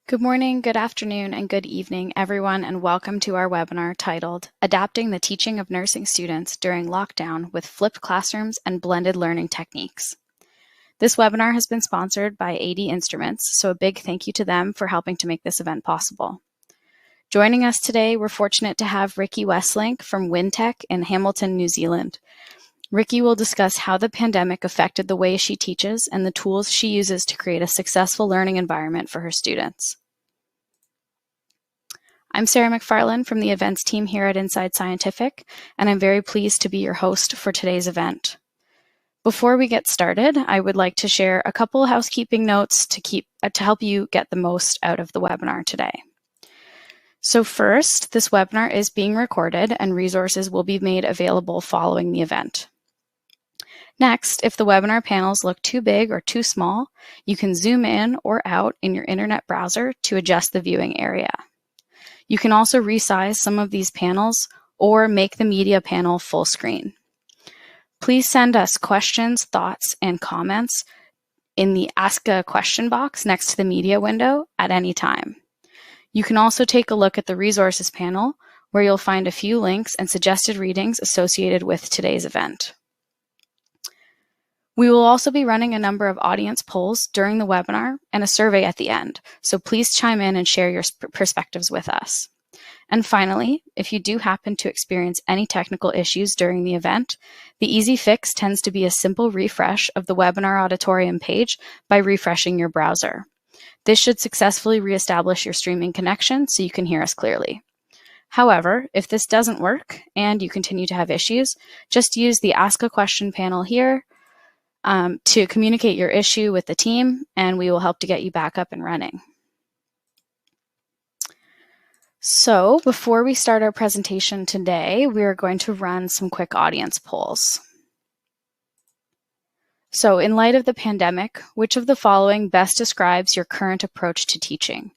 Good morning, good afternoon, and good evening, everyone, and welcome to our webinar titled Adapting the Teaching of Nursing Students During Lockdown with Flipped Classrooms and Blended Learning Techniques. This webinar has been sponsored by AD Instruments, so a big thank you to them for helping to make this event possible. Joining us today, we're fortunate to have Ricci Wesselink from Wintec in Hamilton, New Zealand. Ricci will discuss how the pandemic affected the way she teaches and the tools she uses to create a successful learning environment for her students. I'm Sarah McFarland from the events team here at Inside Scientific, and I'm very pleased to be your host for today's event. Before we get started, I would like to share a couple housekeeping notes to help you get the most out of the webinar today. So first, this webinar is being recorded and resources will be made available following the event. Next, if the webinar panels look too big or too small, you can zoom in or out in your internet browser to adjust the viewing area. You can also resize some of these panels or make the media panel full screen. Please send us questions, thoughts, and comments in the Ask a Question box next to the media window at any time. You can also take a look at the resources panel where you'll find a few links and suggested readings associated with today's event. We will also be running a number of audience polls during the webinar and a survey at the end, so please chime in and share your perspectives with us. And finally, if you do happen to experience any technical issues during the event, the easy fix tends to be a simple refresh of the webinar auditorium page by refreshing your browser. This should successfully reestablish your streaming connection so you can hear us clearly. However, if this doesn't work and you continue to have issues, just use the Ask a Question panel here to communicate your issue with the team, and we will help to get you back up and running. So before we start our presentation today, we are going to run some quick audience polls. So in light of the pandemic, which of the following best describes your current approach to teaching?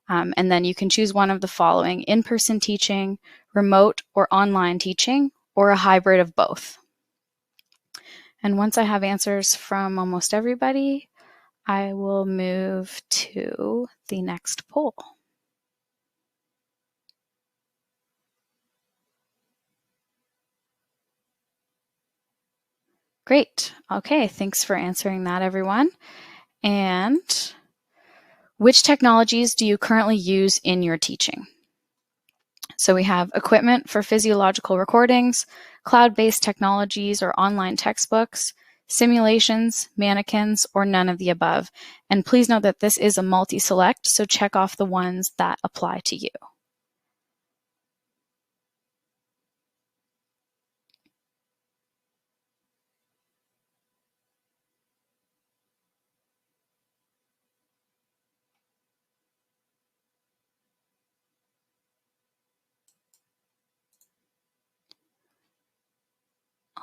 And then you can choose one of the following: in-person teaching, remote or online teaching, or a hybrid of both. And once I have answers from almost everybody, I will move to the next poll. Great. Okay, thanks for answering that, everyone. And which technologies do you currently use in your teaching? So we have equipment for physiological recordings, cloud-based technologies or online textbooks, simulations, mannequins, or none of the above. And please note that this is a multi-select, so check off the ones that apply to you.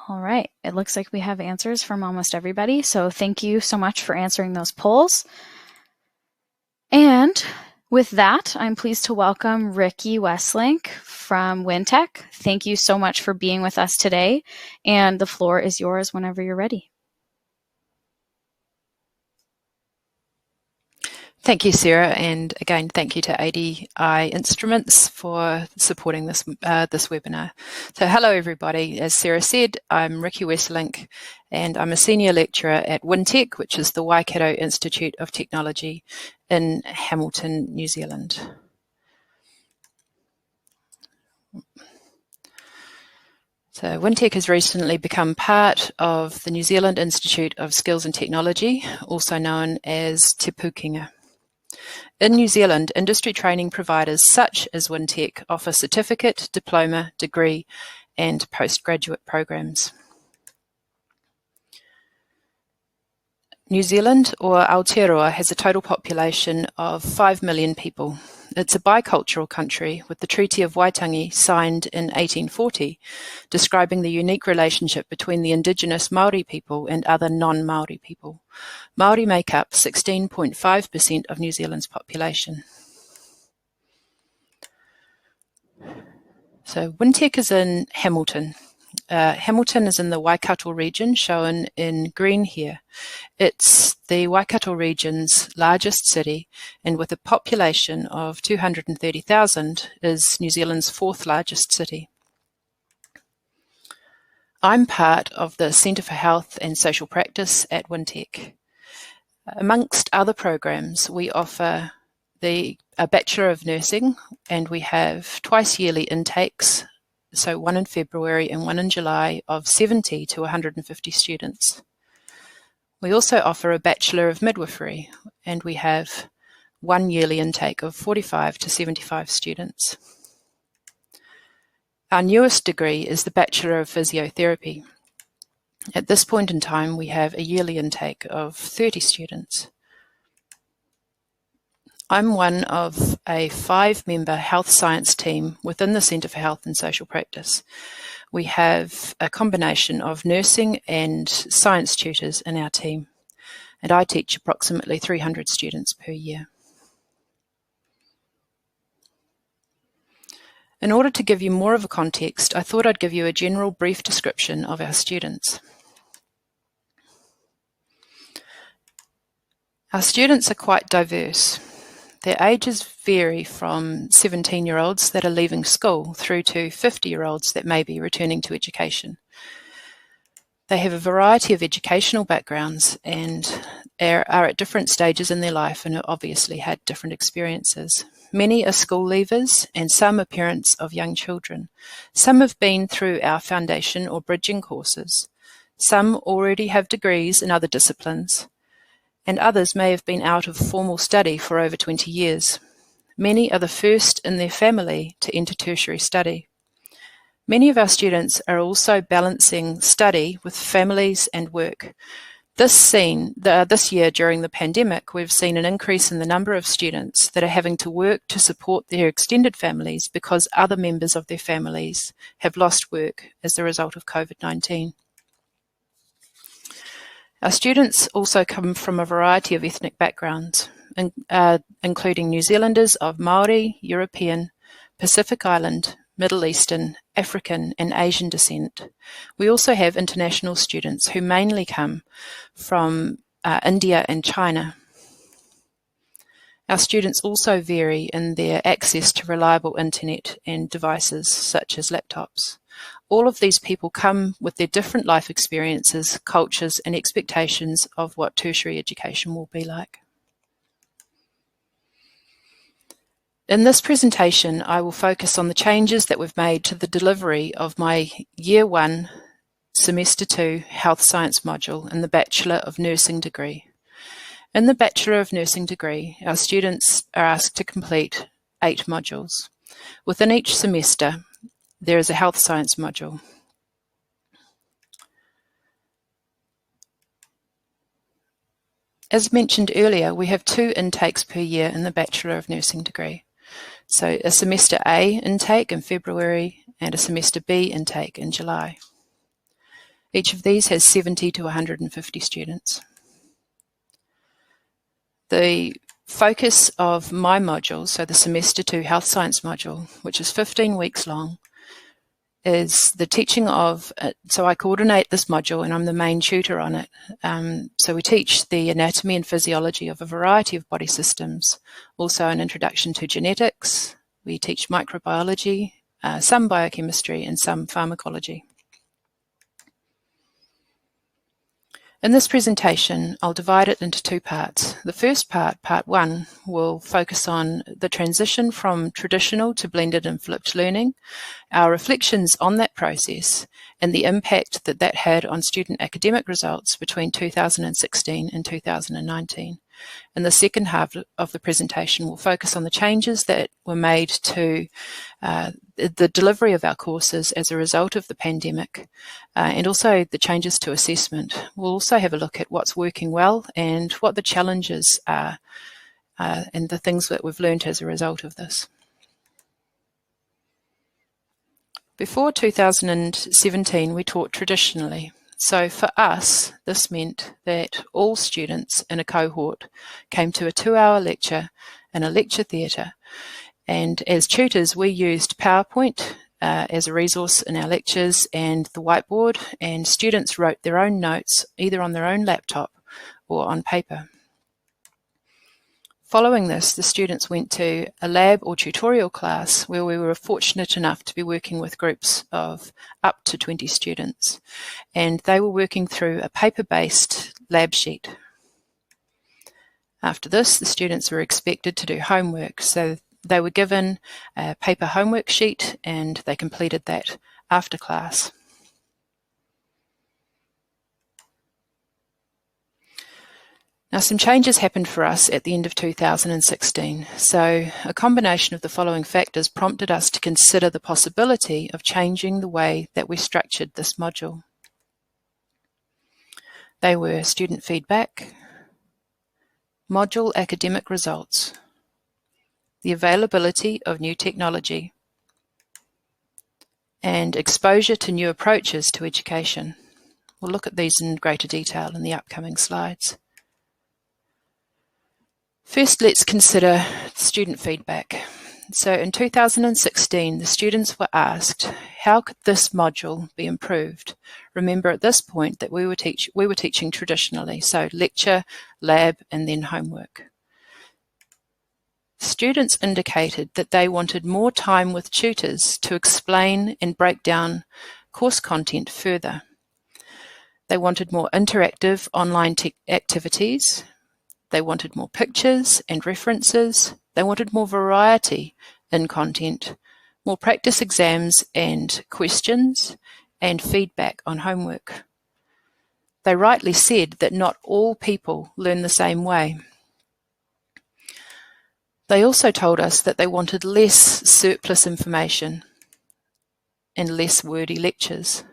All right, it looks like we have answers from almost everybody, so thank you so much for answering those polls. And with that, I'm pleased to welcome Ricci Wesselink from Wintec. Thank you so much for being with us today, and the floor is yours whenever you're ready. Thank you, Sarah, and again, thank you to ADI Instruments for supporting this webinar. So hello, everybody. As Sarah said, I'm Ricci Wesselink, and I'm a senior lecturer at Wintec, which is the Waikato Institute of Technology in Hamilton, New Zealand. So Wintec has recently become part of the New Zealand Institute of Skills and Technology, also known as Te Pukenga. In New Zealand, industry training providers such as Wintec offer certificate, diploma, degree, and postgraduate programs. New Zealand, or Aotearoa, has a total population of 5 million people. It's a bicultural country with the Treaty of Waitangi signed in 1840, describing the unique relationship between the indigenous Māori people and other non-Māori people. Māori make up 16.5% of New Zealand's population. So Wintec is in Hamilton. Hamilton is in the Waikato region, shown in green here. It's the Waikato region's largest city, and with a population of 230,000 is New Zealand's fourth largest city. I'm part of the Centre for Health and Social Practice at Wintec. Amongst other programs, we offer a Bachelor of Nursing, and we have twice yearly intakes, so one in February and one in July, of 70 to 150 students. We also offer a Bachelor of Midwifery, and we have one yearly intake of 45 to 75 students. Our newest degree is the Bachelor of Physiotherapy. At this point in time, we have a yearly intake of 30 students. I'm one of a 5-member health science team within the Centre for Health and Social Practice. We have a combination of nursing and science tutors in our team, and I teach approximately 300 students per year. In order to give you more of a context, I thought I'd give you a general brief description of our students. Our students are quite diverse. Their ages vary from 17-year-olds that are leaving school through to 50-year-olds that may be returning to education. They have a variety of educational backgrounds and are at different stages in their life and have obviously had different experiences. Many are school leavers and some are parents of young children. Some have been through our foundation or bridging courses. Some already have degrees in other disciplines, and others may have been out of formal study for over 20 years. Many are the first in their family to enter tertiary study. Many of our students are also balancing study with families and work. This year during the pandemic, we've seen an increase in the number of students that are having to work to support their extended families because other members of their families have lost work as a result of COVID-19. Our students also come from a variety of ethnic backgrounds, including New Zealanders of Māori, European, Pacific Island, Middle Eastern, African and Asian descent. We also have international students who mainly come from India and China. Our students also vary in their access to reliable internet and devices such as laptops. All of these people come with their different life experiences, cultures and expectations of what tertiary education will be like. In this presentation, I will focus on the changes that we've made to the delivery of my Year 1, Semester 2 Health Science module in the Bachelor of Nursing degree. In the Bachelor of Nursing degree, our students are asked to complete 8 modules. Within each semester, there is a health science module. As mentioned earlier, we have 2 intakes per year in the Bachelor of Nursing degree. So a Semester A intake in February and a Semester B intake in July. Each of these has 70 to 150 students. The focus of my module, so the Semester 2 Health Science module, which is 15 weeks long, is the teaching of, so I coordinate this module and I'm the main tutor on it. So we teach the anatomy and physiology of a variety of body systems, also an introduction to genetics. We teach microbiology, some biochemistry and some pharmacology. In this presentation, I'll divide it into 2 parts. The first part, Part 1, will focus on the transition from traditional to blended and flipped learning, our reflections on that process, and the impact that that had on student academic results between 2016 and 2019. And the second half of the presentation will focus on the changes that were made to the delivery of our courses as a result of the pandemic, and also the changes to assessment. We'll also have a look at what's working well and what the challenges are, and the things that we've learned as a result of this. Before 2017, we taught traditionally. So for us, this meant that all students in a cohort came to a 2-hour lecture in a lecture theatre. And as tutors, we used PowerPoint as a resource in our lectures, and the whiteboard, and students wrote their own notes either on their own laptop or on paper. Following this, the students went to a lab or tutorial class where we were fortunate enough to be working with groups of up to 20 students, and they were working through a paper-based lab sheet. After this, the students were expected to do homework, so they were given a paper homework sheet and they completed that after class. Now, some changes happened for us at the end of 2016. So a combination of the following factors prompted us to consider the possibility of changing the way that we structured this module. They were student feedback, module academic results, the availability of new technology, and exposure to new approaches to education. We'll look at these in greater detail in the upcoming slides. First, let's consider student feedback. So in 2016, the students were asked, how could this module be improved? Remember at this point that we were teaching traditionally, so lecture, lab, and then homework. Students indicated that they wanted more time with tutors to explain and break down course content further. They wanted more interactive online activities. They wanted more pictures and references. They wanted more variety in content, more practice exams and questions, and feedback on homework. They rightly said that not all people learn the same way. They also told us that they wanted less surplus information and less wordy lectures.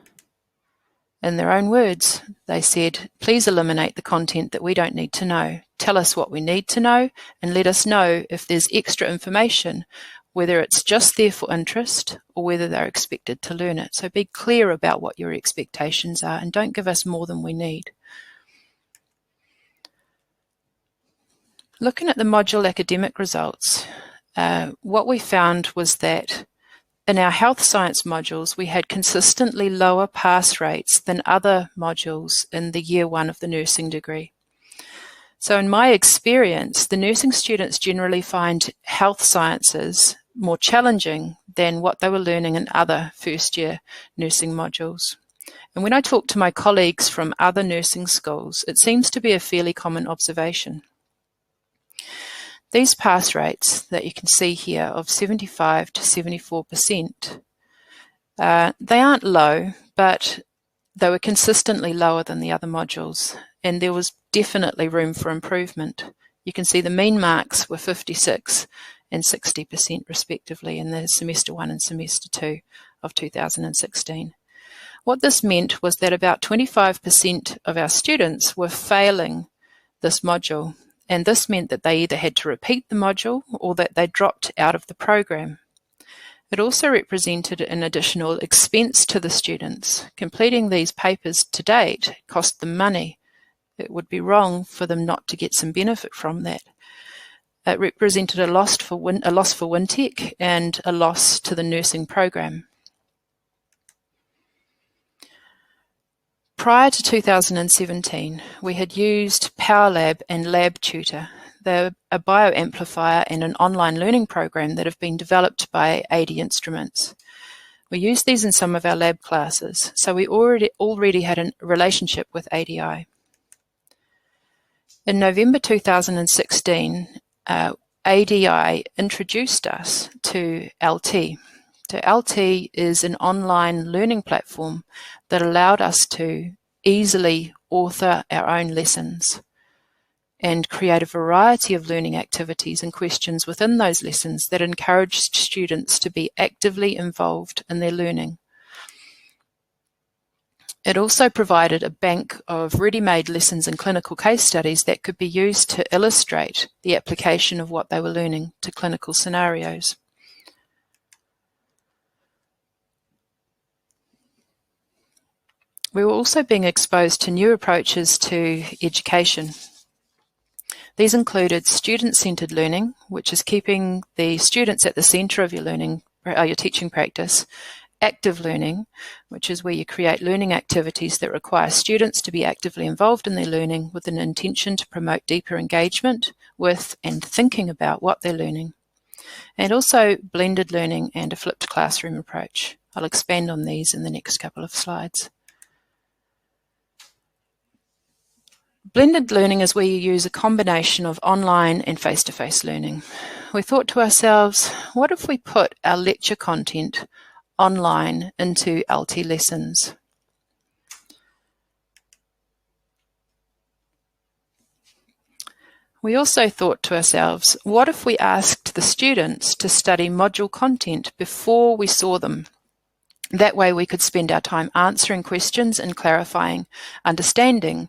In their own words, they said, please eliminate the content that we don't need to know. Tell us what we need to know and let us know if there's extra information, whether it's just there for interest or whether they're expected to learn it. So be clear about what your expectations are and don't give us more than we need. Looking at the module academic results, what we found was that in our health science modules, we had consistently lower pass rates than other modules in the year one of the nursing degree. So in my experience, the nursing students generally find health sciences more challenging than what they were learning in other first-year nursing modules. And when I talk to my colleagues from other nursing schools, it seems to be a fairly common observation. These pass rates that you can see here of 75 to 74%, they aren't low, but they were consistently lower than the other modules, and there was definitely room for improvement. You can see the mean marks were 56 and 60% respectively in the semester 1 and semester 2 of 2016. What this meant was that about 25% of our students were failing this module, and this meant that they either had to repeat the module or that they dropped out of the program. It also represented an additional expense to the students. Completing these papers to date cost them money. It would be wrong for them not to get some benefit from that. It represented a loss for Wintec and a loss to the nursing program. Prior to 2017, we had used PowerLab and LabTutor. They're a bioamplifier and an online learning program that have been developed by AD Instruments. We used these in some of our lab classes, so we already had a relationship with ADI. In November 2016, ADI introduced us to LT. So LT is an online learning platform that allowed us to easily author our own lessons and create a variety of learning activities and questions within those lessons that encouraged students to be actively involved in their learning. It also provided a bank of ready-made lessons and clinical case studies that could be used to illustrate the application of what they were learning to clinical scenarios. We were also being exposed to new approaches to education. These included student-centered learning, which is keeping the students at the center of your learning your teaching practice, active learning, which is where you create learning activities that require students to be actively involved in their learning with an intention to promote deeper engagement with and thinking about what they're learning, and also blended learning and a flipped classroom approach. I'll expand on these in the next couple of slides. Blended learning is where you use a combination of online and face-to-face learning. We thought to ourselves, what if we put our lecture content online into LT lessons? We also thought to ourselves, what if we asked the students to study module content before we saw them? That way we could spend our time answering questions and clarifying understanding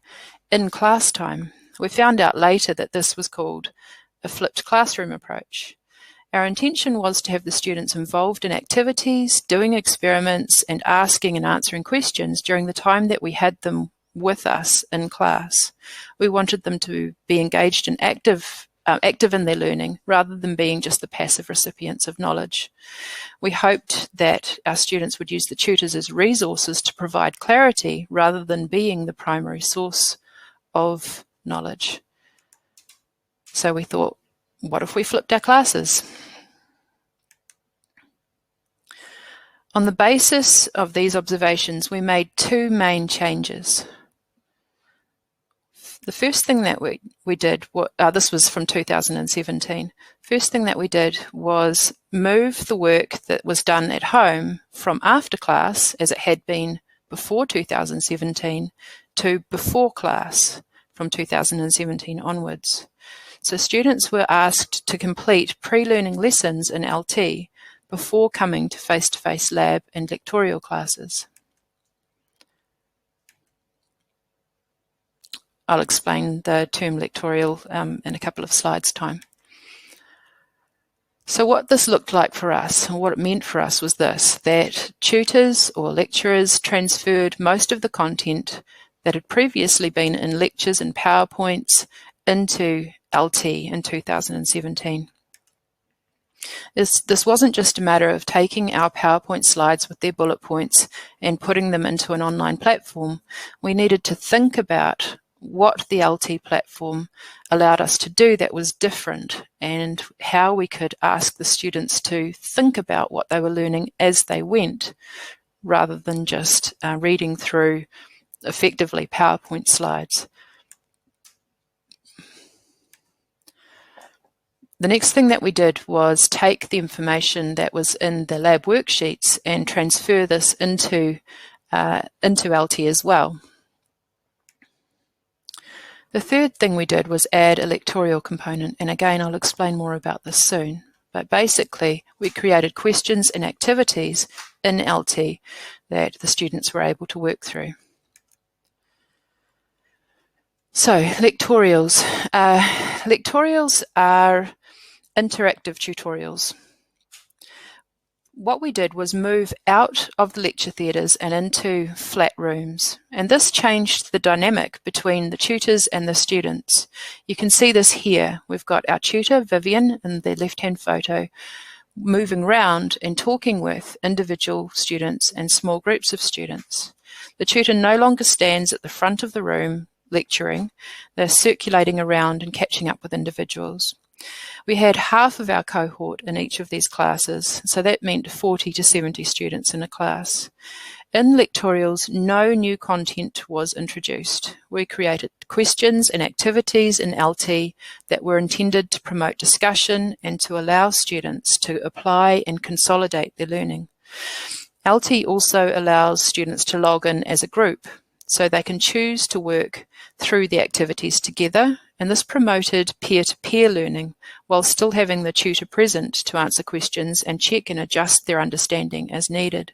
in class time. We found out later that this was called a flipped classroom approach. Our intention was to have the students involved in activities, doing experiments, and asking and answering questions during the time that we had them with us in class. We wanted them to be engaged and active in their learning rather than being just the passive recipients of knowledge. We hoped that our students would use the tutors as resources to provide clarity rather than being the primary source of knowledge. So we thought, what if we flipped our classes? On the basis of these observations, we made two main changes. The first thing that we did, this was from 2017, first thing that we did was move the work that was done at home from after class, as it had been before 2017, to before class from 2017 onwards. So students were asked to complete pre-learning lessons in LT before coming to face-to-face lab and lectorial classes. I'll explain the term lectorial in a couple of slides' time. So what this looked like for us, and what it meant for us was this, that tutors or lecturers transferred most of the content that had previously been in lectures and PowerPoints into LT in 2017. This wasn't just a matter of taking our PowerPoint slides with their bullet points and putting them into an online platform. We needed to think about what the LT platform allowed us to do that was different, and how we could ask the students to think about what they were learning as they went, rather than just reading through effectively PowerPoint slides. The next thing that we did was take the information that was in the lab worksheets and transfer this into LT as well. The third thing we did was add a lectorial component, and again I'll explain more about this soon. But basically we created questions and activities in LT that the students were able to work through. So lectorials. Lectorials are interactive tutorials. What we did was move out of the lecture theatres and into flat rooms, and this changed the dynamic between the tutors and the students. You can see this here. We've got our tutor, Vivian, in the left-hand photo, moving around and talking with individual students and small groups of students. The tutor no longer stands at the front of the room lecturing. They're circulating around and catching up with individuals. We had half of our cohort in each of these classes, so that meant 40 to 70 students in a class. In lectorials, no new content was introduced. We created questions and activities in LT that were intended to promote discussion and to allow students to apply and consolidate their learning. LT also allows students to log in as a group, so they can choose to work through the activities together, and this promoted peer-to-peer learning while still having the tutor present to answer questions and check and adjust their understanding as needed.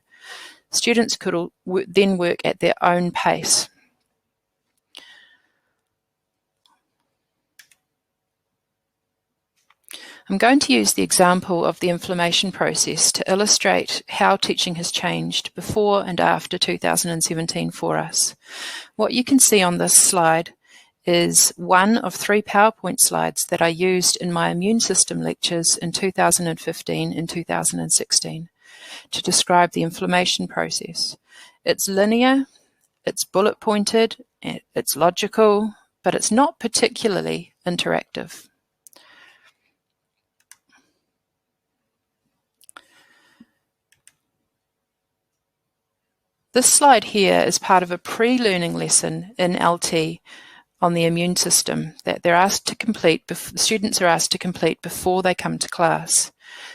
Students could then work at their own pace. I'm going to use the example of the inflammation process to illustrate how teaching has changed before and after 2017 for us. What you can see on this slide is one of 3 PowerPoint slides that I used in my immune system lectures in 2015 and 2016. to describe the inflammation process. It's linear, it's bullet pointed, it's logical, but it's not particularly interactive. This slide here is part of a pre-learning lesson in LT on the immune system that they're asked to complete, students are asked to complete before they come to class.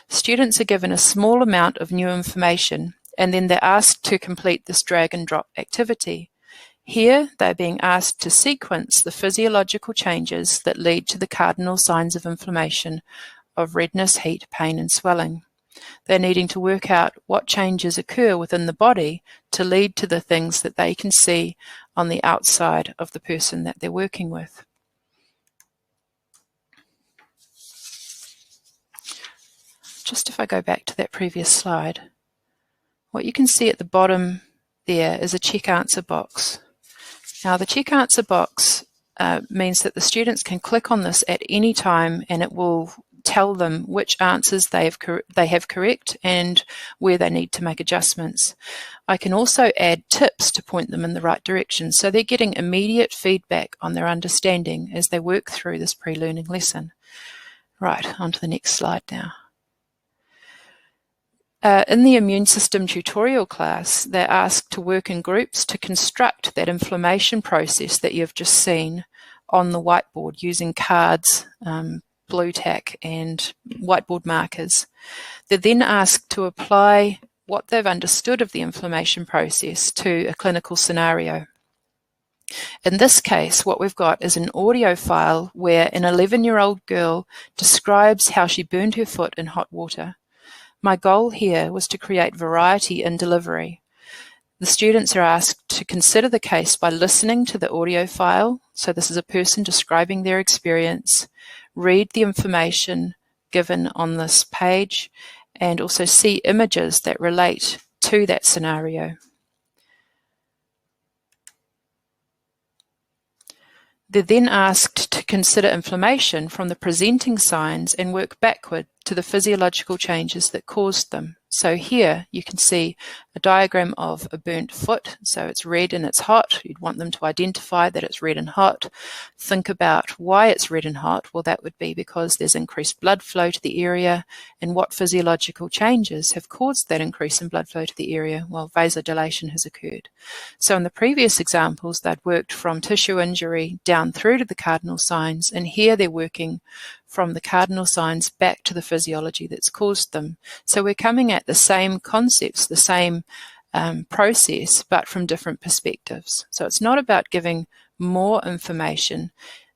Students are given a small amount of new information and then they're asked to complete this drag and drop activity. Here, they're being asked to sequence the physiological changes that lead to the cardinal signs of inflammation of redness, heat, pain, and swelling. They're needing to work out what changes occur within the body to lead to the things that they can see on the outside of the person that they're working with. Just if I go back to that previous slide, what you can see at the bottom there is a check answer box. Now the check answer box means that the students can click on this at any time and it will tell them which answers they have correct and where they need to make adjustments. I can also add tips to point them in the right direction, so they're getting immediate feedback on their understanding as they work through this pre-learning lesson. Right, on to the next slide now. In the immune system tutorial class, they're asked to work in groups to construct that inflammation process that you've just seen on the whiteboard using cards, blue tack and whiteboard markers. They're then asked to apply what they've understood of the inflammation process to a clinical scenario. In this case, what we've got is an audio file where an 11-year-old girl describes how she burned her foot in hot water. My goal here was to create variety in delivery. The students are asked to consider the case by listening to the audio file. So this is a person describing their experience, read the information given on this page, and also see images that relate to that scenario. They're then asked to consider inflammation from the presenting signs and work backward to the physiological changes that caused them. So here you can see a diagram of a burnt foot. So it's red and it's hot. You'd want them to identify that it's red and hot. Think about why it's red and hot. Well, that would be because there's increased blood flow to the area, and what physiological changes have caused that increase in blood flow to the area. Well, vasodilation has occurred. So in the previous examples, they'd worked from tissue injury down through to the cardinal signs, and here they're working from the cardinal signs back to the physiology that's caused them. So we're coming at the same concepts, the same process, but from different perspectives. So it's not about giving more information.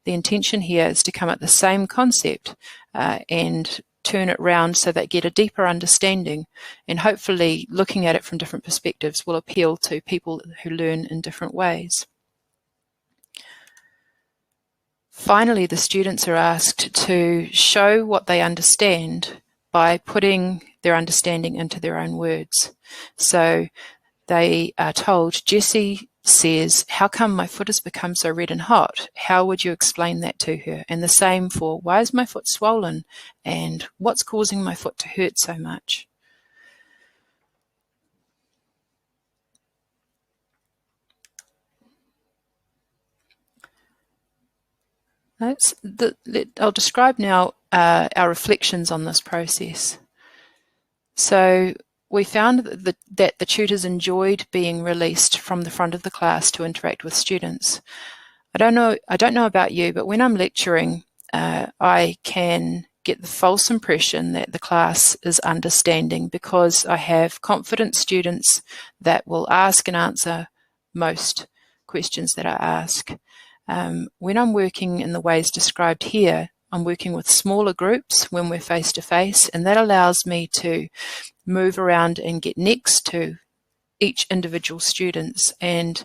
The intention here is to come at the same concept and turn it round so they get a deeper understanding, and hopefully looking at it from different perspectives will appeal to people who learn in different ways. Finally, the students are asked to show what they understand by putting their understanding into their own words. So they are told, Jessie says, how come my foot has become so red and hot? How would you explain that to her? And the same for, why is my foot swollen? And what's causing my foot to hurt so much? I'll describe now our reflections on this process. So we found that the tutors enjoyed being released from the front of the class to interact with students. I don't know about you, but when I'm lecturing, I can get the false impression that the class is understanding because I have confident students that will ask and answer most questions that I ask. When I'm working in the ways described here, I'm working with smaller groups when we're face-to-face, and that allows me to move around and get next to each individual students and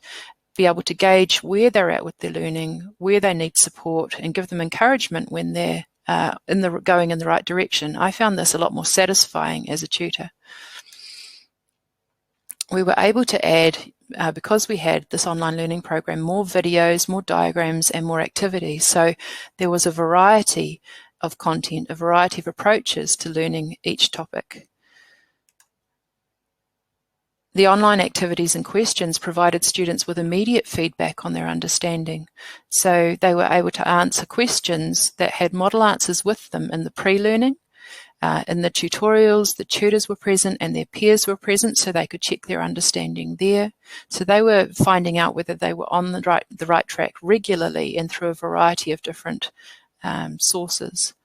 be able to gauge where they're at with their learning, where they need support, and give them encouragement when they're going in the right direction. I found this a lot more satisfying as a tutor. We were able to add, because we had this online learning program, more videos, more diagrams, and more activities. So there was a variety of content, a variety of approaches to learning each topic. The online activities and questions provided students with immediate feedback on their understanding. So they were able to answer questions that had model answers with them in the pre-learning. In the tutorials, the tutors were present and their peers were present, so they could check their understanding there. So they were finding out whether they were on the right track regularly and through a variety of different sources.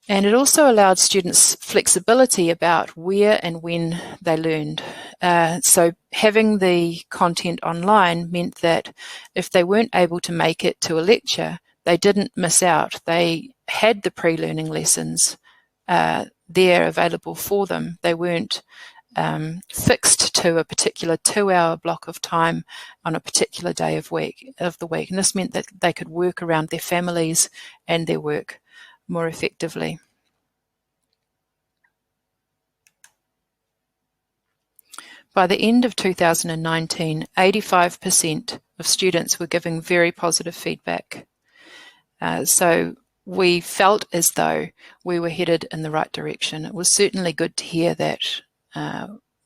And it also allowed students flexibility about where and when they learned. So having the content online meant that if they weren't able to make it to a lecture, they didn't miss out. They had the pre-learning lessons there available for them. They weren't fixed to a particular 2-hour block of time on a particular day of the week. And this meant that they could work around their families and their work more effectively. By the end of 2019, 85% of students were giving very positive feedback. So we felt as though we were headed in the right direction. It was certainly good to hear that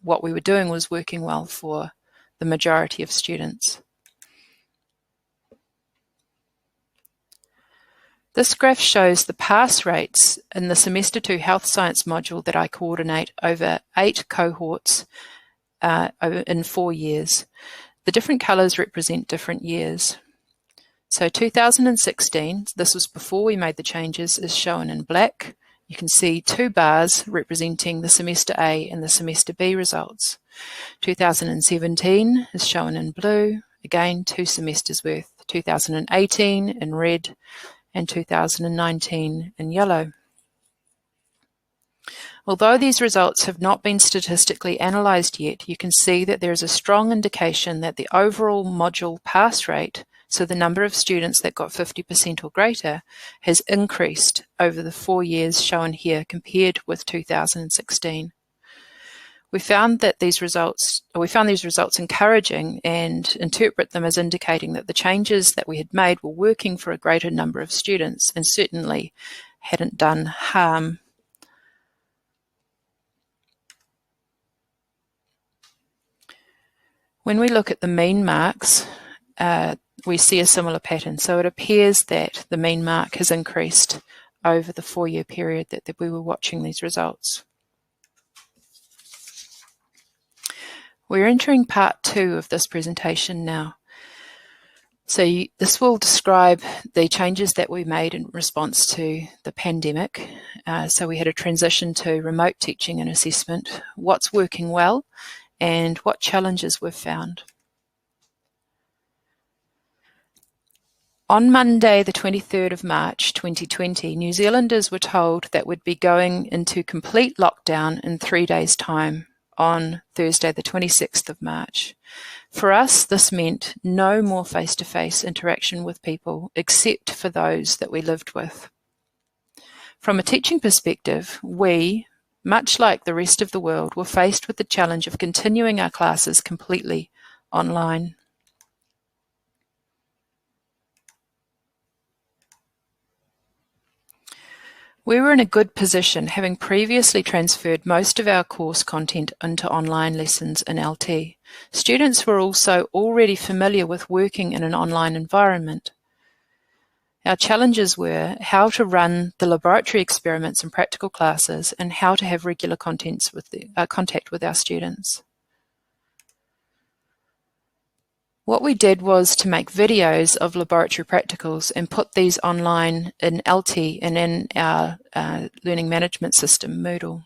what we were doing was working well for the majority of students. This graph shows the pass rates in the Semester 2 Health Science module that I coordinate over 8 cohorts in 4 years. The different colours represent different years. So 2016, this was before we made the changes, is shown in black. You can see 2 bars representing the Semester A and the Semester B results. 2017 is shown in blue, again 2 semesters worth. 2018 in red and 2019 in yellow. Although these results have not been statistically analysed yet, you can see that there is a strong indication that the overall module pass rate, so the number of students that got 50% or greater, has increased over the 4 years shown here compared with 2016. We found these results encouraging and interpret them as indicating that the changes that we had made were working for a greater number of students and certainly hadn't done harm. When we look at the mean marks, we see a similar pattern. So it appears that the mean mark has increased over the 4-year period that we were watching these results. We're entering part 2 of this presentation now. So this will describe the changes that we made in response to the pandemic. So we had a transition to remote teaching and assessment, what's working well, and what challenges we've found. On Monday, the 23rd of March 2020, New Zealanders were told that we'd be going into complete lockdown in 3 days' time on Thursday, the 26th of March. For us, this meant no more face-to-face interaction with people except for those that we lived with. From a teaching perspective, we, much like the rest of the world, were faced with the challenge of continuing our classes completely online. We were in a good position, having previously transferred most of our course content into online lessons in LT. Students were also already familiar with working in an online environment. Our challenges were how to run the laboratory experiments and practical classes and how to have regular contact with our students. What we did was to make videos of laboratory practicals and put these online in LT and in our learning management system, Moodle.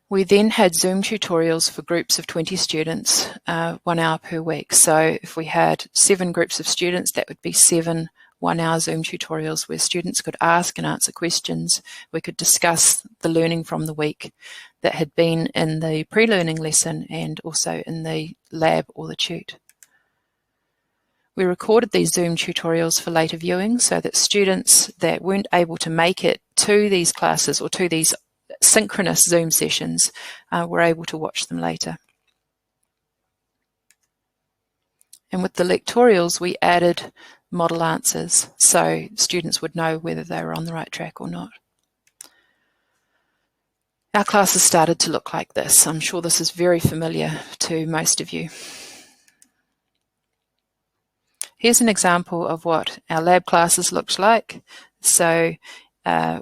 We then had Zoom tutorials for groups of 20 students, 1 hour per week. So if we had 7 groups of students, that would be 7 1-hour Zoom tutorials where students could ask and answer questions. We could discuss the learning from the week that had been in the pre-learning lesson and also in the lab or the tute. We recorded these Zoom tutorials for later viewing so that students that weren't able to make it to these classes or to these synchronous Zoom sessions were able to watch them later. And with the lectorials, we added model answers so students would know whether they were on the right track or not. Our classes started to look like this. I'm sure this is very familiar to most of you. Here's an example of what our lab classes looked like. So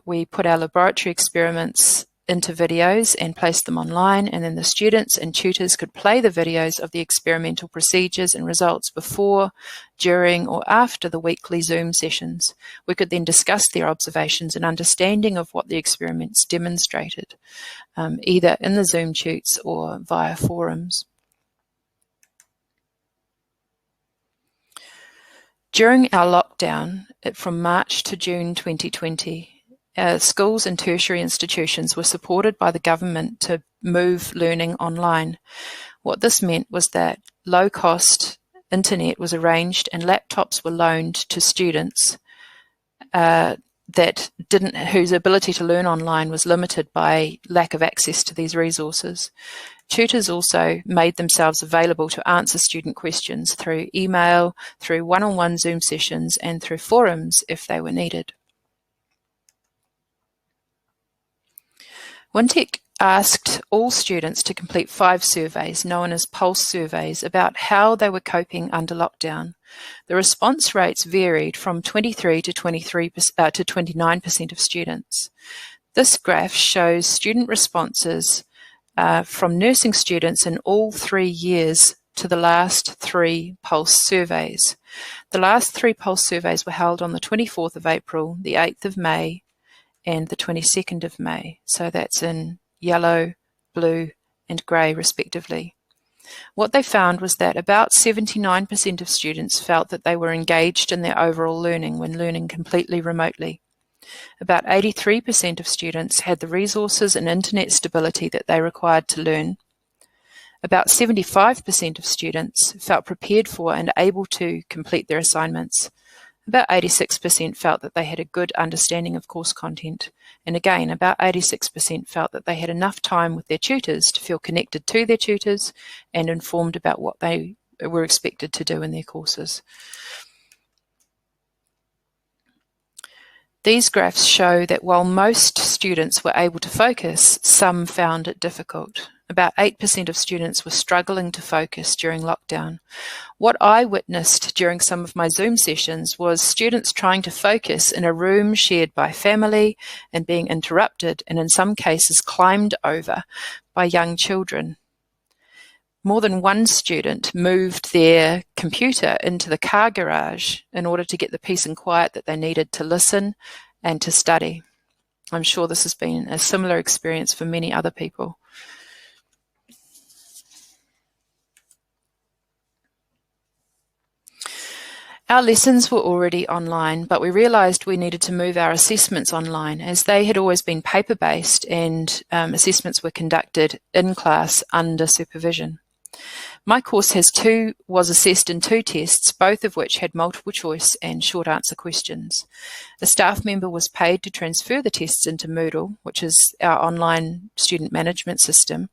we put our laboratory experiments into videos and placed them online, and then the students and tutors could play the videos of the experimental procedures and results before, during, or after the weekly Zoom sessions. We could then discuss their observations and understanding of what the experiments demonstrated, either in the Zoom tutes or via forums. During our lockdown from March to June 2020, schools and tertiary institutions were supported by the government to move learning online. What this meant was that low-cost internet was arranged and laptops were loaned to students whose ability to learn online was limited by lack of access to these resources. Tutors also made themselves available to answer student questions through email, through one-on-one Zoom sessions, and through forums if they were needed. Wintec asked all students to complete 5 surveys, known as pulse surveys, about how they were coping under lockdown. The response rates varied from 23 to 29% of students. This graph shows student responses from nursing students in all 3 years to the last 3 pulse surveys. The last 3 pulse surveys were held on the 24th of April, the 8th of May, and the 22nd of May. So that's in yellow, blue, and grey respectively. What they found was that about 79% of students felt that they were engaged in their overall learning when learning completely remotely. About 83% of students had the resources and internet stability that they required to learn. About 75% of students felt prepared for and able to complete their assignments. About 86% felt that they had a good understanding of course content. And again, about 86% felt that they had enough time with their tutors to feel connected to their tutors and informed about what they were expected to do in their courses. These graphs show that while most students were able to focus, some found it difficult. About 8% of students were struggling to focus during lockdown. What I witnessed during some of my Zoom sessions was students trying to focus in a room shared by family and being interrupted, and in some cases climbed over by young children. More than one student moved their computer into the car garage in order to get the peace and quiet that they needed to listen and to study. I'm sure this has been a similar experience for many other people. Our lessons were already online, but we realised we needed to move our assessments online, as they had always been paper-based and assessments were conducted in class under supervision. My course was assessed in 2 tests, both of which had multiple choice and short answer questions. A staff member was paid to transfer the tests into Moodle, which is our online student management system,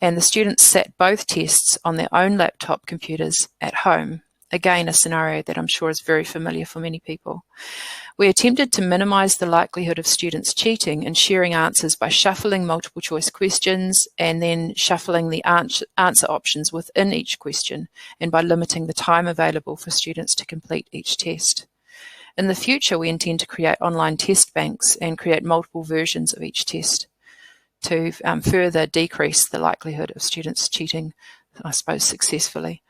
and the students sat both tests on their own laptop computers at home. Again, a scenario that I'm sure is very familiar for many people. We attempted to minimise the likelihood of students cheating and sharing answers by shuffling multiple choice questions and then shuffling the answer options within each question, and by limiting the time available for students to complete each test. In the future, we intend to create online test banks and create multiple versions of each test to further decrease the likelihood of students cheating, I suppose, successfully.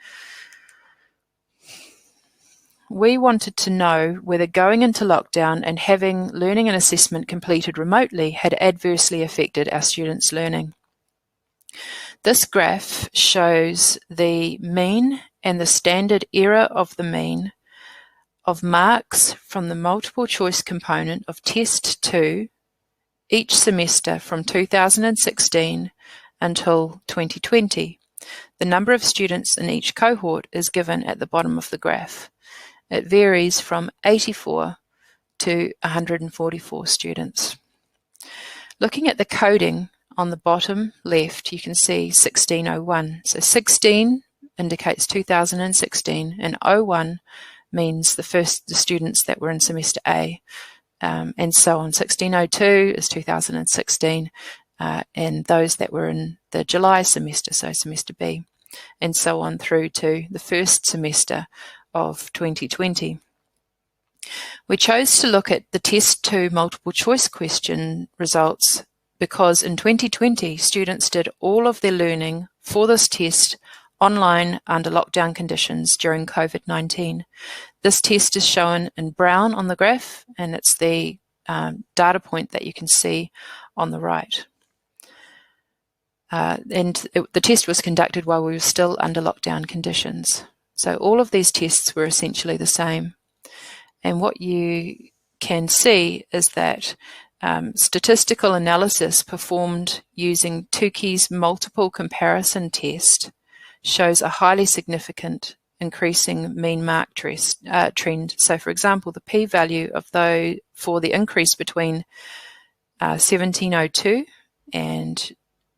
We wanted to know whether going into lockdown and having learning and assessment completed remotely had adversely affected our students' learning. This graph shows the mean and the standard error of the mean of marks from the multiple choice component of Test 2 each semester from 2016 until 2020. The number of students in each cohort is given at the bottom of the graph. It varies from 84 to 144 students. Looking at the coding on the bottom left, you can see 1601. So 16 indicates 2016, and 01 means the students that were in semester A, and so on. 1602 is 2016, and those that were in the July semester, so semester B, and so on through to the first semester of 2020. We chose to look at the Test 2 multiple choice question results because in 2020 students did all of their learning for this test online under lockdown conditions during COVID-19. This test is shown in brown on the graph, and it's the data point that you can see on the right. The test was conducted while we were still under lockdown conditions. So all of these tests were essentially the same. And what you can see is that statistical analysis performed using Tukey's multiple comparison test shows a highly significant increasing mean mark trend. So, for example, the p-value for the increase between 1702 and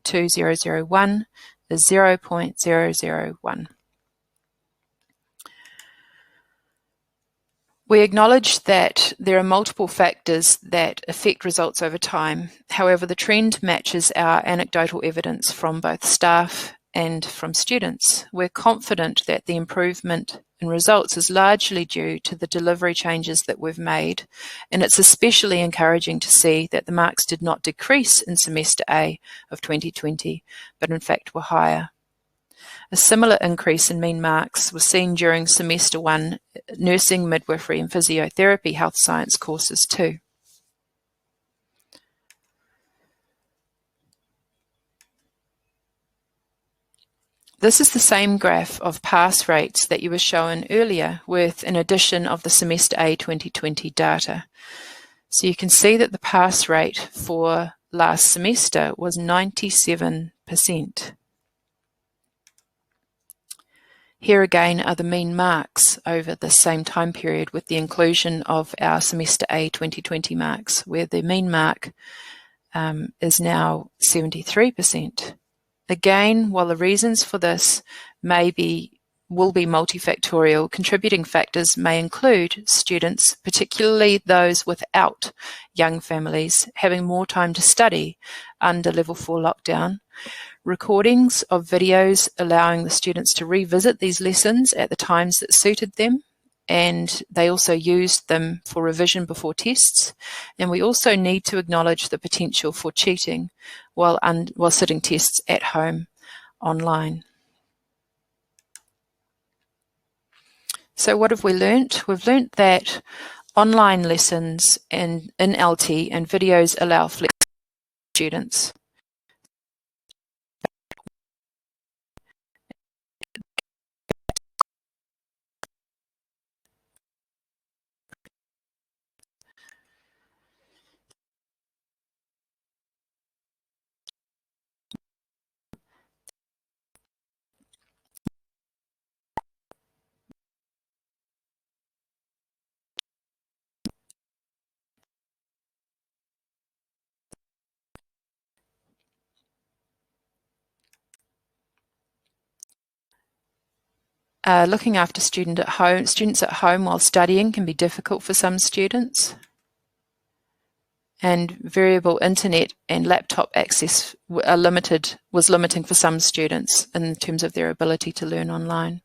2001 is 0.001. We acknowledge that there are multiple factors that affect results over time. However, the trend matches our anecdotal evidence from both staff and from students. We're confident that the improvement in results is largely due to the delivery changes that we've made, and it's especially encouraging to see that the marks did not decrease in semester A of 2020, but in fact were higher. A similar increase in mean marks was seen during semester 1 nursing, midwifery and physiotherapy health science courses too. This is the same graph of pass rates that you were shown earlier with an addition of the semester A 2020 data. So you can see that the pass rate for last semester was 97%. Here again are the mean marks over the same time period with the inclusion of our semester A 2020 marks, where the mean mark is now 73%. Again, while the reasons for this will be multifactorial, contributing factors may include students, particularly those without young families, having more time to study under Level 4 lockdown, recordings of videos allowing the students to revisit these lessons at the times that suited them, and they also used them for revision before tests. And we also need to acknowledge the potential for cheating while sitting tests at home online. So what have we learnt? We've learnt that online lessons in LT and videos allow flexibility for students. Looking after students at home while studying can be difficult for some students, and variable internet and laptop access was limiting for some students in terms of their ability to learn online.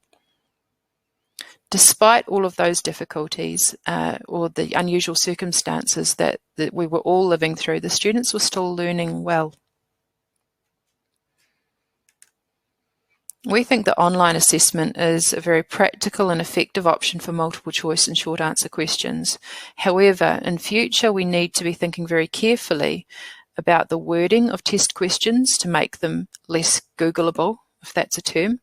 Despite all of those difficulties or the unusual circumstances that we were all living through, the students were still learning well. We think that online assessment is a very practical and effective option for multiple choice and short answer questions. However, in future, we need to be thinking very carefully about the wording of test questions to make them less Googleable, if that's a term,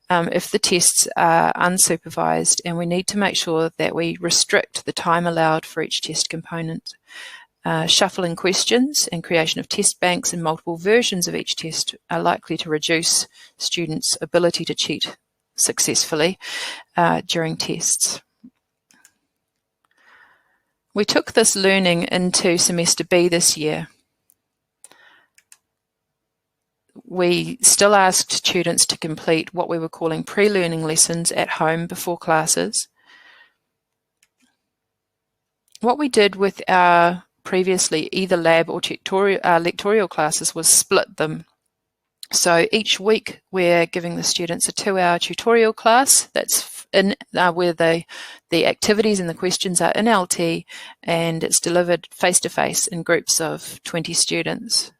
if the tests are unsupervised, and we need to make sure that we restrict the time allowed for each test component. Shuffling questions and creation of test banks and multiple versions of each test are likely to reduce students' ability to cheat successfully during tests. We took this learning into semester B this year. We still asked students to complete what we were calling pre-learning lessons at home before classes. What we did with our previously either lab or lectorial classes was split them. So each week we're giving the students a 2-hour tutorial class that's in where the activities and the questions are in LT, and it's delivered face-to-face in groups of 20 students.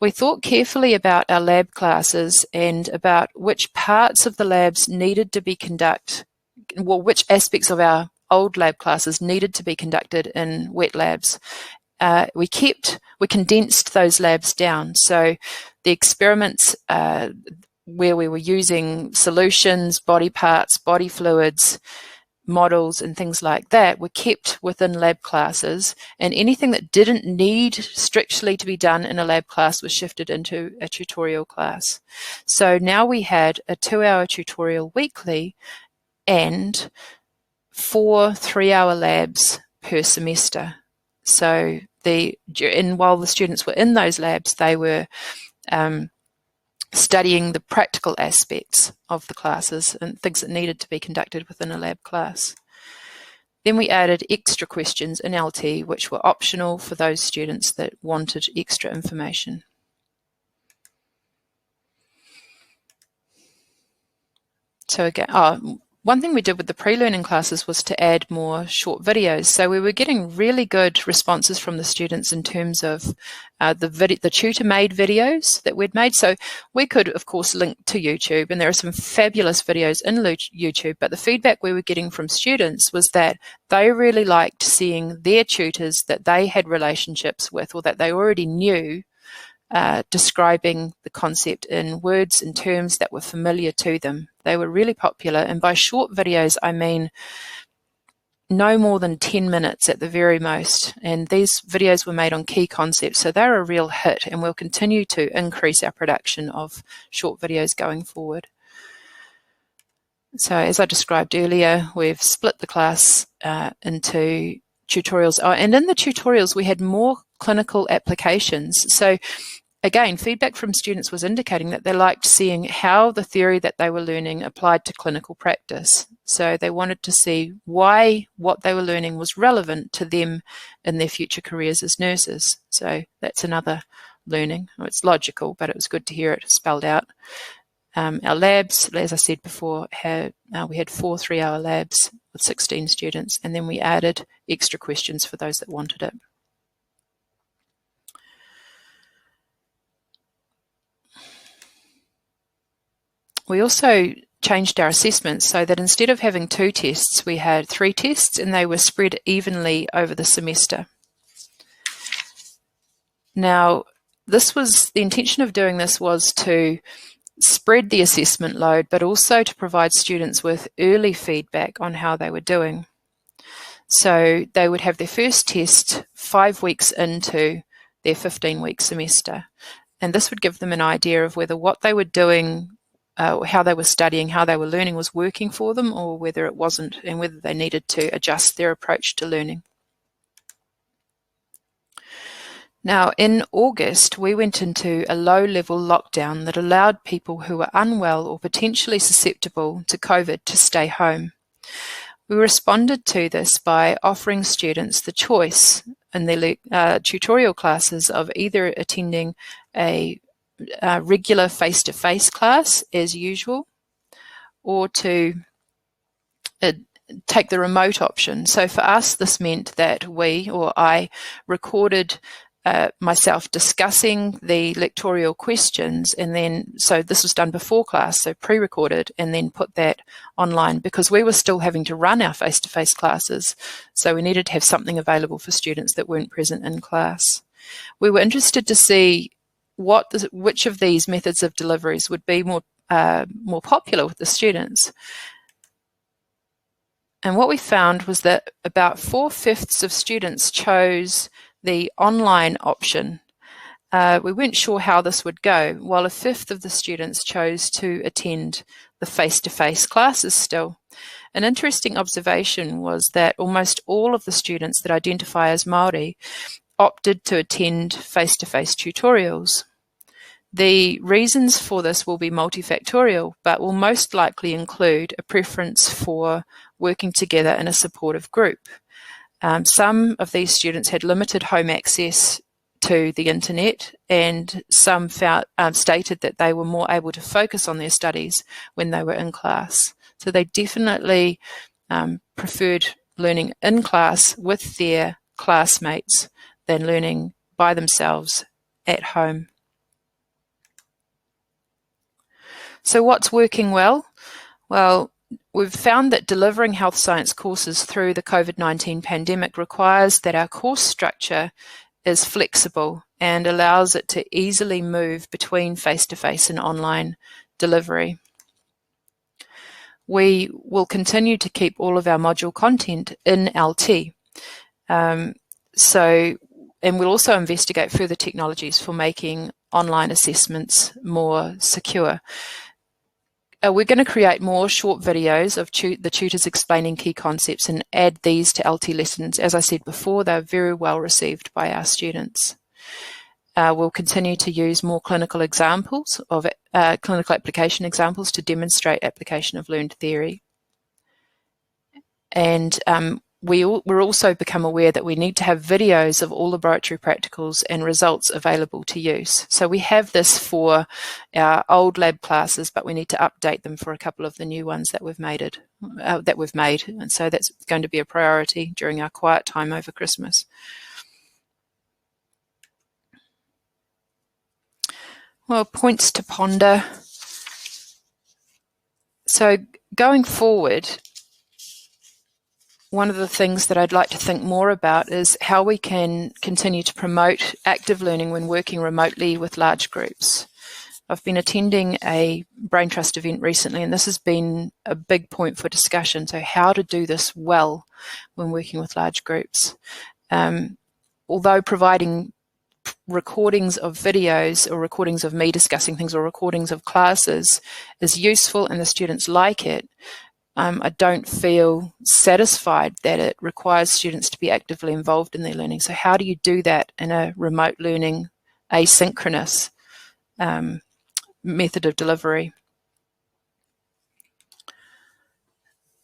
We thought carefully about our lab classes and about which parts of the labs needed to be which aspects of our old lab classes needed to be conducted in wet labs. We condensed those labs down. So the experiments where we were using solutions, body parts, body fluids, models and things like that were kept within lab classes, and anything that didn't need strictly to be done in a lab class was shifted into a tutorial class. So now we had a 2-hour tutorial weekly and 4 3-hour labs per semester. So while the students were in those labs, they were studying the practical aspects of the classes and things that needed to be conducted within a lab class. Then we added extra questions in LT, which were optional for those students that wanted extra information. So again, one thing we did with the pre-learning classes was to add more short videos. So we were getting really good responses from the students in terms of the tutor-made videos that we'd made. So we could, of course, link to YouTube, and there are some fabulous videos in YouTube, but the feedback we were getting from students was that they really liked seeing their tutors that they had relationships with or that they already knew describing the concept in words and terms that were familiar to them. They were really popular, and by short videos I mean no more than 10 minutes at the very most, and these videos were made on key concepts, so they're a real hit, and we'll continue to increase our production of short videos going forward. So as I described earlier, we've split the class into tutorials, and in the tutorials we had more clinical applications. So again, feedback from students was indicating that they liked seeing how the theory that they were learning applied to clinical practice. So they wanted to see why what they were learning was relevant to them in their future careers as nurses. So that's another learning. It's logical, but it was good to hear it spelled out. Our labs, as I said before, we had 4 3-hour labs with 16 students, and then we added extra questions for those that wanted it. We also changed our assessments so that instead of having 2 tests, we had 3 tests, and they were spread evenly over the semester. Now, the intention of doing this was to spread the assessment load, but also to provide students with early feedback on how they were doing. So they would have their first test 5 weeks into their 15-week semester, and this would give them an idea of whether what they were doing, how they were studying, how they were learning was working for them, or whether it wasn't, and whether they needed to adjust their approach to learning. Now, in August, we went into a low-level lockdown that allowed people who were unwell or potentially susceptible to COVID to stay home. We responded to this by offering students the choice in their tutorial classes of either attending a regular face-to-face class as usual, or to take the remote option. So for us, this meant that I recorded myself discussing the lectorial questions, and then, so this was done before class, so pre-recorded, and then put that online because we were still having to run our face-to-face classes, so we needed to have something available for students that weren't present in class. We were interested to see which of these methods of deliveries would be more popular with the students. And what we found was that about 4/5 of students chose the online option. We weren't sure how this would go, while 1/5 of the students chose to attend the face-to-face classes still. An interesting observation was that almost all of the students that identify as Māori opted to attend face-to-face tutorials. The reasons for this will be multifactorial, but will most likely include a preference for working together in a supportive group. Some of these students had limited home access to the internet, and some stated that they were more able to focus on their studies when they were in class. So they definitely preferred learning in class with their classmates than learning by themselves at home. So what's working well? Well, we've found that delivering health science courses through the COVID-19 pandemic requires that our course structure is flexible and allows it to easily move between face-to-face and online delivery. We will continue to keep all of our module content in LT. And we'll also investigate further technologies for making online assessments more secure. We're going to create more short videos of the tutors explaining key concepts and add these to LT lessons. As I said before, they're very well received by our students. We'll continue to use more clinical examples of clinical application examples to demonstrate application of learned theory. And we're also become aware that we need to have videos of all laboratory practicals and results available to use. So we have this for our old lab classes, but we need to update them for a couple of the new ones that we've made. And so that's going to be a priority during our quiet time over Christmas. Well, points to ponder. So going forward, one of the things that I'd like to think more about is how we can continue to promote active learning when working remotely with large groups. I've been attending a Brain Trust event recently, and this has been a big point for discussion. So how to do this well when working with large groups. Although providing recordings of videos or recordings of me discussing things or recordings of classes is useful and the students like it, I don't feel satisfied that it requires students to be actively involved in their learning. So how do you do that in a remote learning, asynchronous method of delivery?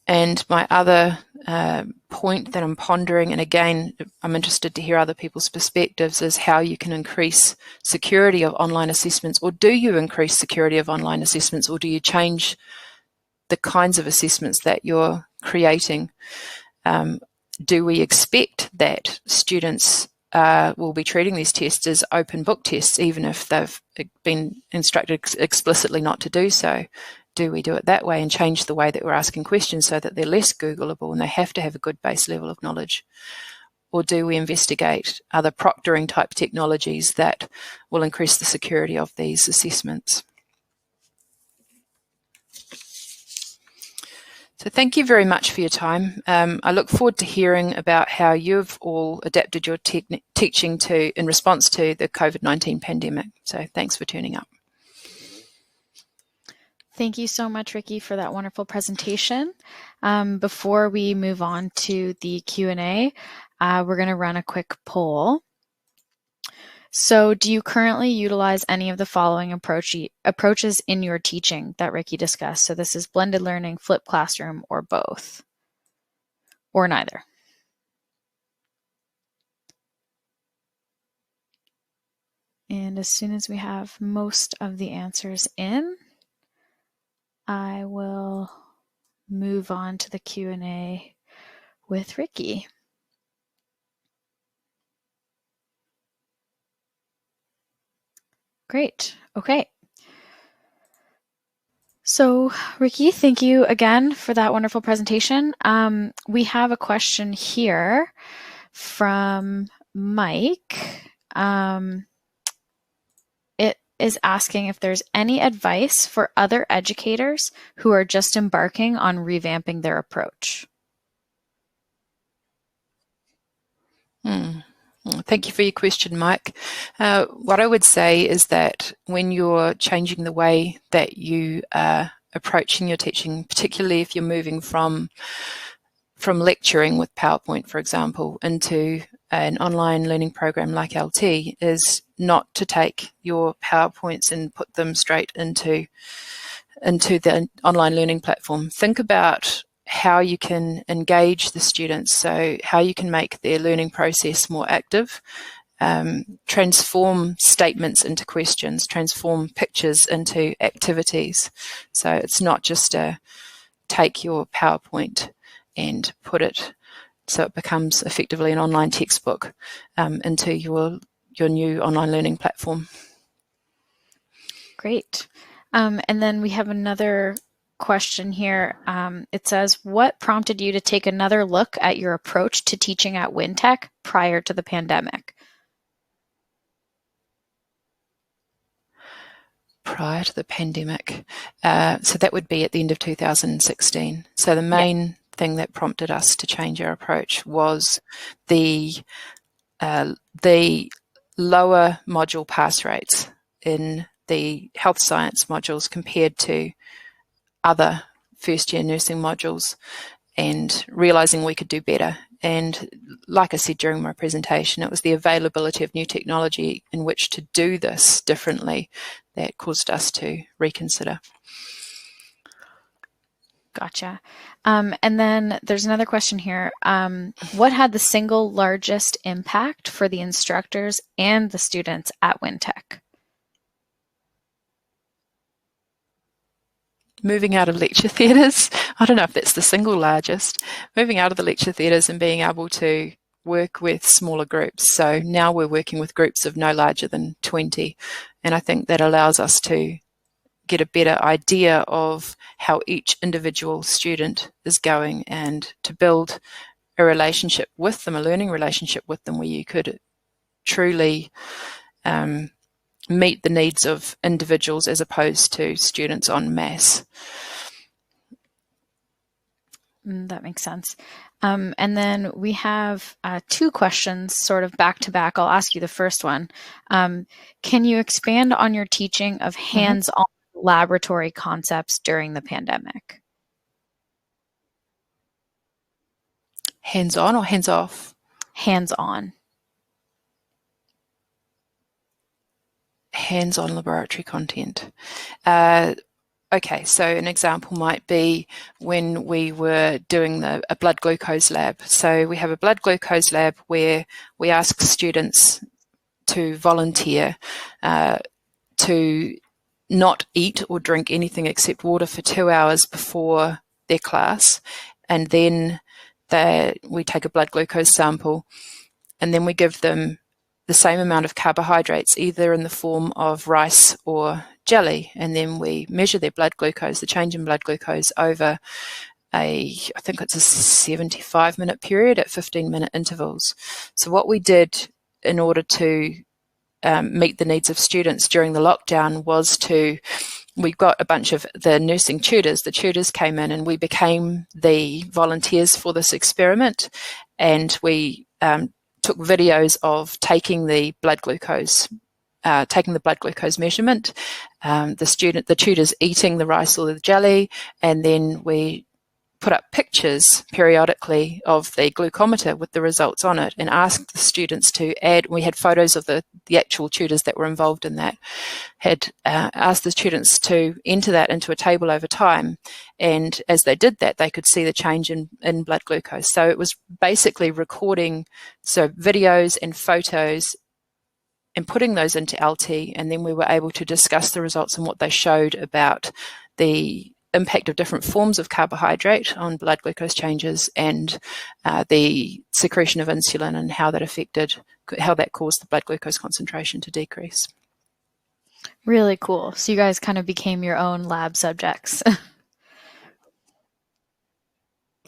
And my other point that I'm pondering, and again, I'm interested to hear other people's perspectives, is how you can increase security of online assessments. Or do you increase security of online assessments, or do you change the kinds of assessments that you're creating? Do we expect that students will be treating these tests as open book tests, even if they've been instructed explicitly not to do so? Do we do it that way and change the way that we're asking questions so that they're less Googleable and they have to have a good base level of knowledge? Or do we investigate other proctoring type technologies that will increase the security of these assessments? So thank you very much for your time. I look forward to hearing about how you've all adapted your teaching in response to the COVID-19 pandemic. So thanks for turning up. Thank you so much, Ricci, for that wonderful presentation. Before we move on to the Q&A, we're going to run a quick poll. So do you currently utilize any of the following approaches in your teaching that Ricci discussed? So this is blended learning, flipped classroom, or both, or neither. And as soon as we have most of the answers in, I will move on to the Q&A with Ricci. Great. Okay. So, Ricci, thank you again for that wonderful presentation. We have a question here from Mike. It is asking if there's any advice for other educators who are just embarking on revamping their approach. Thank you for your question, Mike. What I would say is that when you're changing the way that you are approaching your teaching, particularly if you're moving from lecturing with PowerPoint, for example, into an online learning program like LT, is not to take your PowerPoints and put them straight into the online learning platform. Think about how you can engage the students, so how you can make their learning process more active, transform statements into questions, transform pictures into activities. So it's not just a take your PowerPoint and put it so it becomes effectively an online textbook into your new online learning platform. Great. And then we have another question here. It says, what prompted you to take another look at your approach to teaching at Wintec prior to the pandemic? Prior to the pandemic, so that would be at the end of 2016. So the main thing that prompted us to change our approach was the lower module pass rates in the health science modules compared to other first-year nursing modules, and realising we could do better. And like I said during my presentation, it was the availability of new technology in which to do this differently that caused us to reconsider. Gotcha. And then there's another question here. What had the single largest impact for the instructors and the students at Wintec? Moving out of lecture theatres. I don't know if that's the single largest. Moving out of the lecture theatres and being able to work with smaller groups. So now we're working with groups of no larger than 20. And I think that allows us to get a better idea of how each individual student is going, and to build a relationship with them, a learning relationship with them, where you could truly meet the needs of individuals as opposed to students en masse. That makes sense. And then we have two questions sort of back to back. I'll ask you the first one. Can you expand on your teaching of hands-on laboratory concepts during the pandemic? Hands-on or hands-off? Hands-on. Hands-on laboratory content. Okay, so an example might be when we were doing a blood glucose lab. So we have a blood glucose lab where we ask students to volunteer to not eat or drink anything except water for 2 hours before their class, and then we take a blood glucose sample, and then we give them the same amount of carbohydrates, either in the form of rice or jelly, and then we measure their blood glucose, the change in blood glucose over I think it's a 75-minute period at 15-minute intervals. So what we did in order to meet the needs of students during the lockdown was we got a bunch of the nursing tutors. The tutors came in and we became the volunteers for this experiment, and we took videos of taking the blood glucose measurement, the tutors eating the rice or the jelly, and then we put up pictures periodically of the glucometer with the results on it, and asked the students to add. We had photos of the actual tutors that were involved in that, had asked the students to enter that into a table over time, and as they did that they could see the change in blood glucose. So it was basically recording videos and photos and putting those into LT, and then we were able to discuss the results and what they showed about the impact of different forms of carbohydrate on blood glucose changes, and the secretion of insulin, and how that caused the blood glucose concentration to decrease. Really cool. So you guys kind of became your own lab subjects.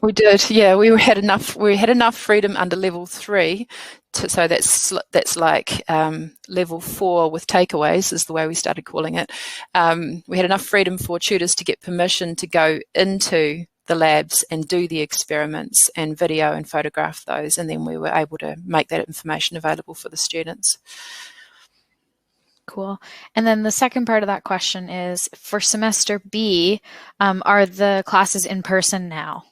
We did, yeah. We had enough freedom under level 3, so that's like level 4 with takeaways is the way we started calling it. We had enough freedom for tutors to get permission to go into the labs and do the experiments and video and photograph those, and then we were able to make that information available for the students. Cool. And then the second part of that question is, for semester B, are the classes in person now?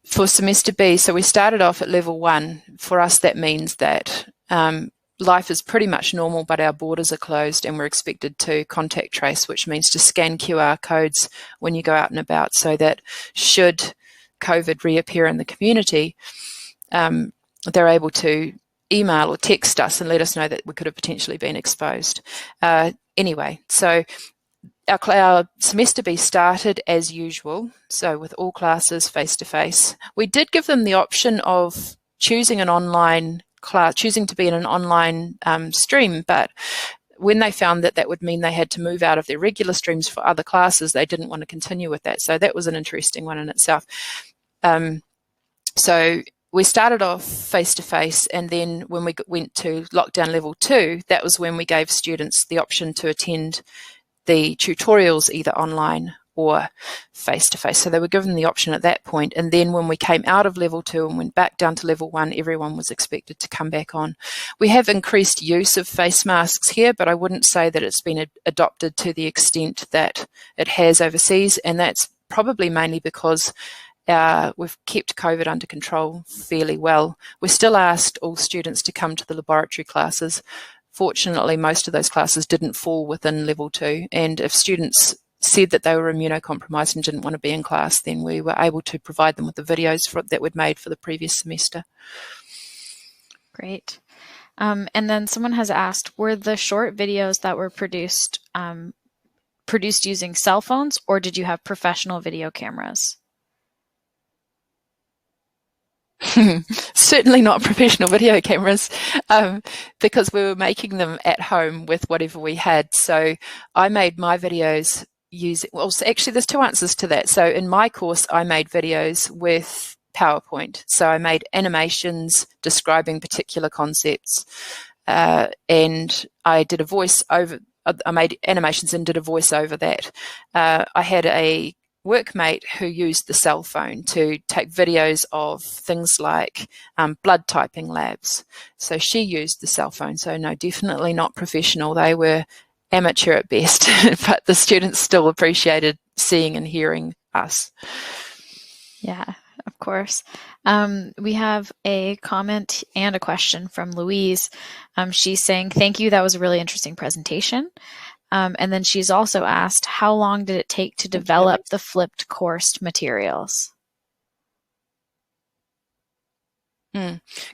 For semester B, so we started off at level 1. For us, that means that life is pretty much normal, but our borders are closed and we're expected to contact trace, which means to scan QR codes when you go out and about, so that should COVID reappear in the community, they're able to email or text us and let us know that we could have potentially been exposed. Anyway, so our semester B started as usual, so with all classes face-to-face. We did give them the option of choosing an online class, choosing to be in an online stream, but when they found that that would mean they had to move out of their regular streams for other classes, they didn't want to continue with that. So that was an interesting one in itself. So we started off face-to-face, and then when we went to lockdown level 2, that was when we gave students the option to attend the tutorials either online or face-to-face. So they were given the option at that point. And then when we came out of level 2 and went back down to level 1, everyone was expected to come back on. We have increased use of face masks here, but I wouldn't say that it's been adopted to the extent that it has overseas. And that's probably mainly because we've kept COVID under control fairly well. We still asked all students to come to the laboratory classes. Fortunately, most of those classes didn't fall within level 2, and if students said that they were immunocompromised and didn't want to be in class, then we were able to provide them with the videos that we'd made for the previous semester. Great. And then someone has asked, were the short videos that were produced using cell phones, or did you have professional video cameras? Certainly not professional video cameras, because we were making them at home with whatever we had. So I made my videos using, well, actually there's two answers to that. So in my course, I made videos with PowerPoint. So I made animations describing particular concepts, and I did a voiceover. I made animations and did a voice over that. I had a workmate who used the cell phone to take videos of things like blood typing labs. So she used the cell phone. So no, definitely not professional. They were amateur at best, but the students still appreciated seeing and hearing us. Yeah, of course. We have a comment and a question from Louise. She's saying, thank you, that was a really interesting presentation. And then she's also asked, how long did it take to develop the flipped coursed materials?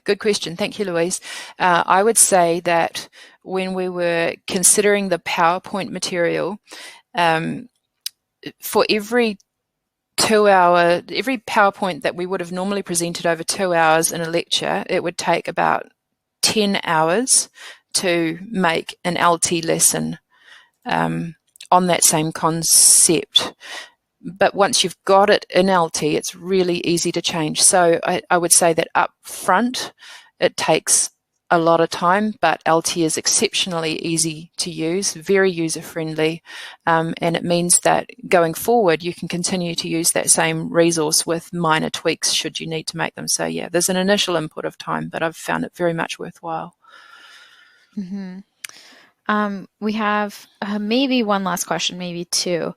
Good question. Thank you, Louise. I would say that when we were considering the PowerPoint material, for every PowerPoint that we would have normally presented over 2 hours in a lecture, it would take about 10 hours to make an LT lesson on that same concept. But once you've got it in LT, it's really easy to change. So I would say that up front, it takes a lot of time, but LT is exceptionally easy to use, very user-friendly, and it means that going forward, you can continue to use that same resource with minor tweaks should you need to make them. So yeah, there's an initial input of time, but I've found it very much worthwhile. Mm-hmm. We have maybe one last question, maybe two.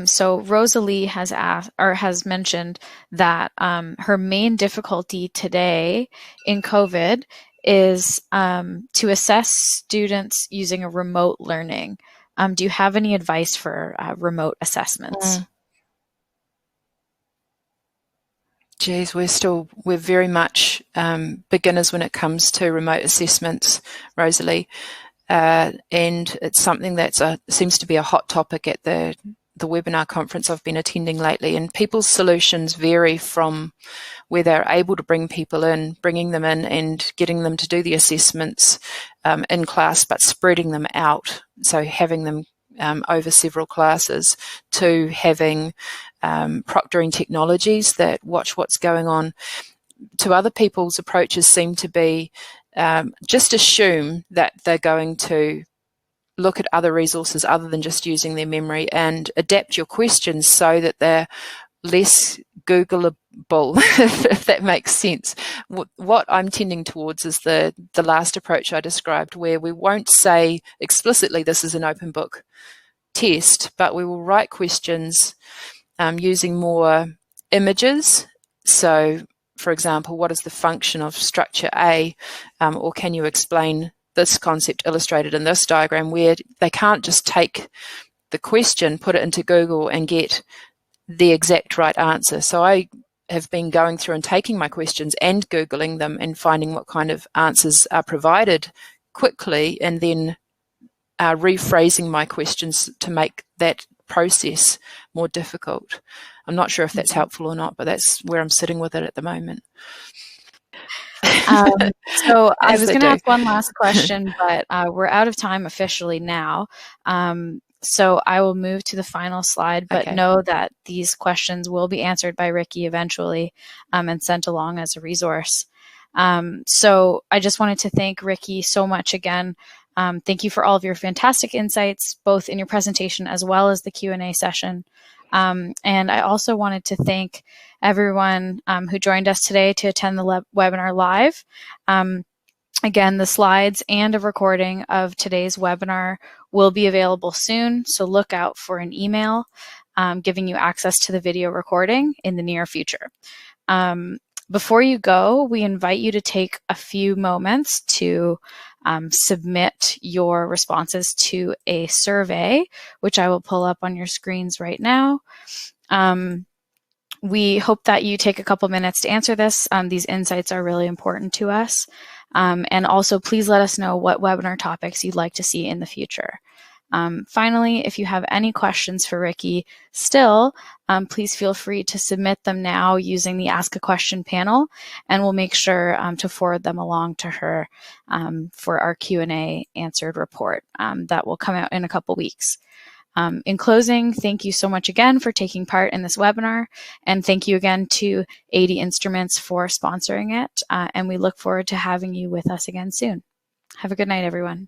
So Rosalie has asked, or has mentioned that her main difficulty today in COVID is to assess students using a remote learning. Do you have any advice for remote assessments? Geez, we're very much beginners when it comes to remote assessments, Rosalie. And it's something that seems to be a hot topic at the webinar conference I've been attending lately. And people's solutions vary from where they're able to bring people in, bringing them in and getting them to do the assessments in class, but spreading them out. So having them over several classes, to having proctoring technologies that watch what's going on. To other people's approaches seem to be just assume that they're going to look at other resources other than just using their memory and adapt your questions so that they're less Googleable, if that makes sense. What I'm tending towards is the last approach I described, where we won't say explicitly this is an open book test, but we will write questions using more images. So, for example, what is the function of structure A, or can you explain this concept illustrated in this diagram, where they can't just take the question, put it into Google and get the exact right answer. So I have been going through and taking my questions and Googling them and finding what kind of answers are provided quickly, and then rephrasing my questions to make that process more difficult. I'm not sure if that's helpful or not, but that's where I'm sitting with it at the moment. So I was going to ask one last question, but we're out of time officially now. So I will move to the final slide, but know that these questions will be answered by Ricci eventually and sent along as a resource. So I just wanted to thank Ricci so much again. Thank you for all of your fantastic insights, both in your presentation as well as the Q&A session. And I also wanted to thank everyone who joined us today to attend the webinar live. Again, the slides and a recording of today's webinar will be available soon, so look out for an email giving you access to the video recording in the near future. Before you go, we invite you to take a few moments to submit your responses to a survey, which I will pull up on your screens right now. We hope that you take a couple minutes to answer this. These insights are really important to us. And also, please let us know what webinar topics you'd like to see in the future. Finally, if you have any questions for Ricci still, please feel free to submit them now using the Ask a Question panel, and we'll make sure to forward them along to her for our Q&A answered report that will come out in a couple weeks. In closing, thank you so much again for taking part in this webinar, and thank you again to 80 Instruments for sponsoring it, and we look forward to having you with us again soon. Have a good night, everyone.